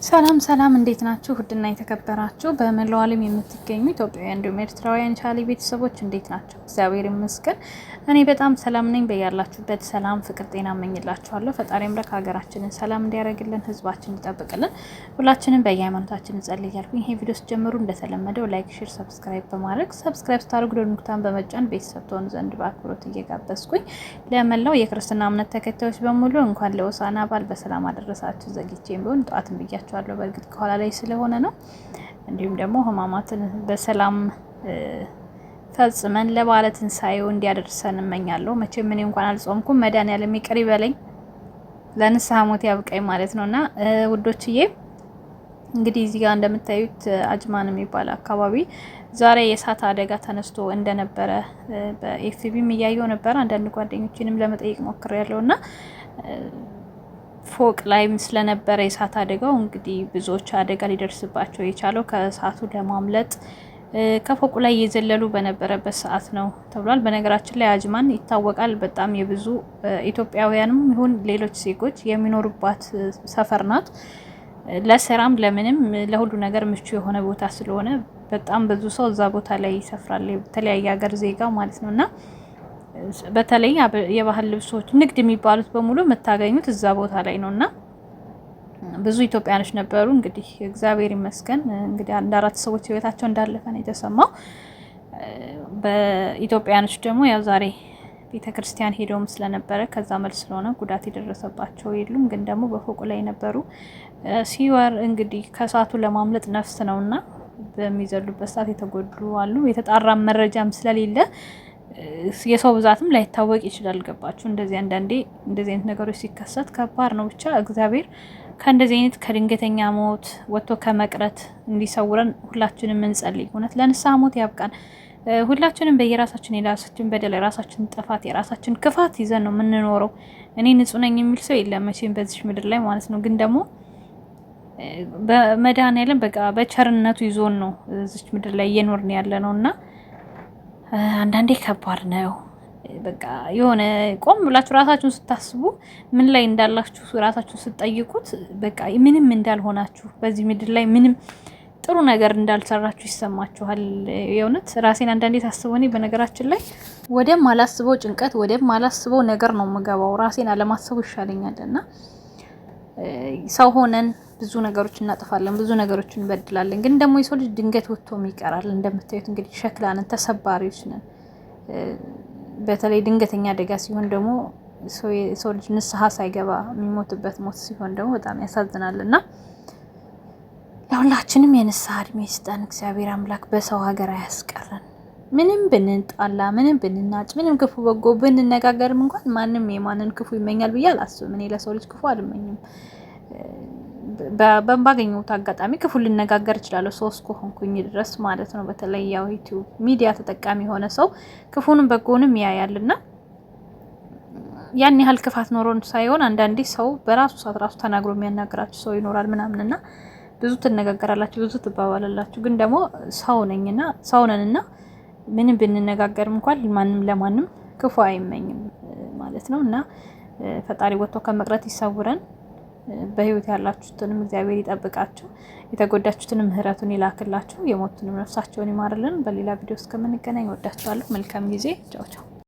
ሰላም ሰላም እንዴት ናችሁ? ውድና የተከበራችሁ በመላው ዓለም የምትገኙ ኢትዮጵያውያን እንዲሁም ኤርትራውያን ቻሊ ቤተሰቦች እንዴት ናችሁ? እግዚአብሔር ይመስገን እኔ በጣም ሰላም ነኝ። በያላችሁበት ሰላም፣ ፍቅር፣ ጤና እመኝላችኋለሁ። ፈጣሪ አምላክ ሀገራችንን ሰላም እንዲያደርግልን፣ ህዝባችንን ይጠብቅልን። ሁላችንም በየሃይማኖታችን እንጸልይ እያልኩኝ ይሄ ቪዲዮ ጀምሩ እንደተለመደው ላይክ፣ ሼር፣ ሰብስክራይብ በማድረግ ሰብስክራይብ ስታደርጉ ደወል ምልክቱን በመጫን ቤተሰብ ትሆኑ ዘንድ በአክብሮት እየጋበዝኩኝ ለመላው የክርስትና እምነት ተከታዮች በሙሉ እንኳን ለሆሳዕና በዓል በሰላም አደረሳችሁ። ዘግይቼም ቢሆን ጠዋትን ብያችሁ በእርግጥ ከኋላ ላይ ስለሆነ ነው። እንዲሁም ደግሞ ህማማትን በሰላም ፈጽመን ለበዓለ ትንሳኤው እንዲያደርሰን እመኛለሁ። መቼም እኔ እንኳን አልጾምኩም፣ መድኃኒዓለም ይቅር ይበለኝ ለንስሐ ሞት ያብቃኝ ማለት ነውና ውዶችዬ፣ እንግዲህ እዚህ ጋር እንደምታዩት አጅማን የሚባል አካባቢ ዛሬ የእሳት አደጋ ተነስቶ እንደነበረ በኤፍቢም እያየው ነበር። አንዳንድ ጓደኞችንም ለመጠየቅ ሞክሬያለሁና ፎቅ ላይም ስለነበረ የእሳት አደጋው እንግዲህ ብዙዎች አደጋ ሊደርስባቸው የቻለው ከእሳቱ ለማምለጥ ከፎቁ ላይ እየዘለሉ በነበረበት ሰዓት ነው ተብሏል። በነገራችን ላይ አጅማን ይታወቃል፣ በጣም የብዙ ኢትዮጵያውያንም ይሁን ሌሎች ዜጎች የሚኖሩባት ሰፈር ናት። ለስራም ለምንም ለሁሉ ነገር ምቹ የሆነ ቦታ ስለሆነ በጣም ብዙ ሰው እዛ ቦታ ላይ ይሰፍራል፣ የተለያየ ሀገር ዜጋ ማለት ነውና በተለይ የባህል ልብሶች ንግድ የሚባሉት በሙሉ የምታገኙት እዛ ቦታ ላይ ነውና ብዙ ኢትዮጵያኖች ነበሩ። እንግዲህ እግዚአብሔር ይመስገን እንግዲህ አንድ 4 ሰዎች ህይወታቸው እንዳለፈ ነው የተሰማው። በኢትዮጵያኖች ደግሞ ያው ዛሬ ቤተክርስቲያን ሄደውም ስለነበረ ከዛ መልስ ስለሆነ ጉዳት የደረሰባቸው የሉም። ግን ደግሞ በፎቁ ላይ ነበሩ ሲወር እንግዲህ ከእሳቱ ለማምለጥ ነፍስ ነውና በሚዘሉበት ሰዓት የተጎዱ አሉ። የተጣራ መረጃም ስለሌለ የሰው ብዛትም ላይታወቅ ይችላል። ገባችሁ? እንደዚህ አንዳንዴ እንደዚህ አይነት ነገሮች ሲከሰት ከባድ ነው። ብቻ እግዚአብሔር ከእንደዚህ አይነት ከድንገተኛ ሞት ወጥቶ ከመቅረት እንዲሰውረን ሁላችንም እንጸልይ። እውነት ለንስሐ ሞት ያብቃን። ሁላችንም በየራሳችን የራሳችን በደል፣ የራሳችን ጥፋት፣ የራሳችን ክፋት ይዘን ነው የምንኖረው። እኔ ንጹህ ነኝ የሚል ሰው የለም መቼም በዚህ ምድር ላይ ማለት ነው። ግን ደግሞ በመድኃኒዓለም በቃ በቸርነቱ ይዞን ነው እዚች ምድር ላይ እየኖርን ያለ ነውና አንዳንዴ ከባድ ነው። በቃ የሆነ ቆም ብላችሁ ራሳችሁን ስታስቡ ምን ላይ እንዳላችሁ ራሳችሁን ስትጠይቁት በቃ ምንም እንዳልሆናችሁ በዚህ ምድር ላይ ምንም ጥሩ ነገር እንዳልሰራችሁ ይሰማችኋል። የእውነት ራሴን አንዳንዴ ታስበው እኔ በነገራችን ላይ ወደም አላስበው ጭንቀት ወደም አላስበው ነገር ነው የምገባው። ራሴን አለማሰቡ ይሻለኛልና ሰው ሆነን ብዙ ነገሮች እናጠፋለን፣ ብዙ ነገሮች እንበድላለን። ግን ደግሞ የሰው ልጅ ድንገት ወጥቶም ይቀራል። እንደምታዩት እንግዲህ ሸክላ ነን፣ ተሰባሪዎች ነን። በተለይ ድንገተኛ አደጋ ሲሆን ደግሞ ሰው ልጅ ንስሐ ሳይገባ የሚሞትበት ሞት ሲሆን ደግሞ በጣም ያሳዝናል። እና ለሁላችንም የንስሐ እድሜ ይስጠን እግዚአብሔር አምላክ፣ በሰው ሀገር አያስቀረን። ምንም ብንጣላ፣ ምንም ብንናጭ፣ ምንም ክፉ በጎ ብንነጋገርም እንኳን ማንም የማንን ክፉ ይመኛል ብዬ አላስብም። እኔ ለሰው ልጅ ክፉ አልመኝም። ባገኘሁት አጋጣሚ ክፉ ልነጋገር እችላለሁ፣ ሰው እስከሆንኩኝ ድረስ ማለት ነው። በተለይ ያው ዩቲዩብ ሚዲያ ተጠቃሚ የሆነ ሰው ክፉንም በጎንም ያያልና ያን ያህል ክፋት ኖሮን ሳይሆን አንዳንዴ ሰው በራሱ ሰዓት ራሱ ተናግሮ የሚያናግራችሁ ሰው ይኖራል ምናምንና ብዙ ትነጋገራላችሁ፣ ብዙ ትባባላላችሁ። ግን ደግሞ ሰው ነኝና ሰው ነንና ምንም ብንነጋገርም እንኳን ማንም ለማንም ክፉ አይመኝም ማለት ነው። እና ፈጣሪ ወጥቶ ከመቅረት ይሰውረን። በህይወት ያላችሁትንም እግዚአብሔር ይጠብቃችሁ፣ የተጎዳችሁትንም ምህረቱን ይላክላችሁ፣ የሞቱንም ነፍሳቸውን ይማርልን። በሌላ ቪዲዮ እስከምንገናኝ ወዳችኋለሁ። መልካም ጊዜ። ቻው ቻው።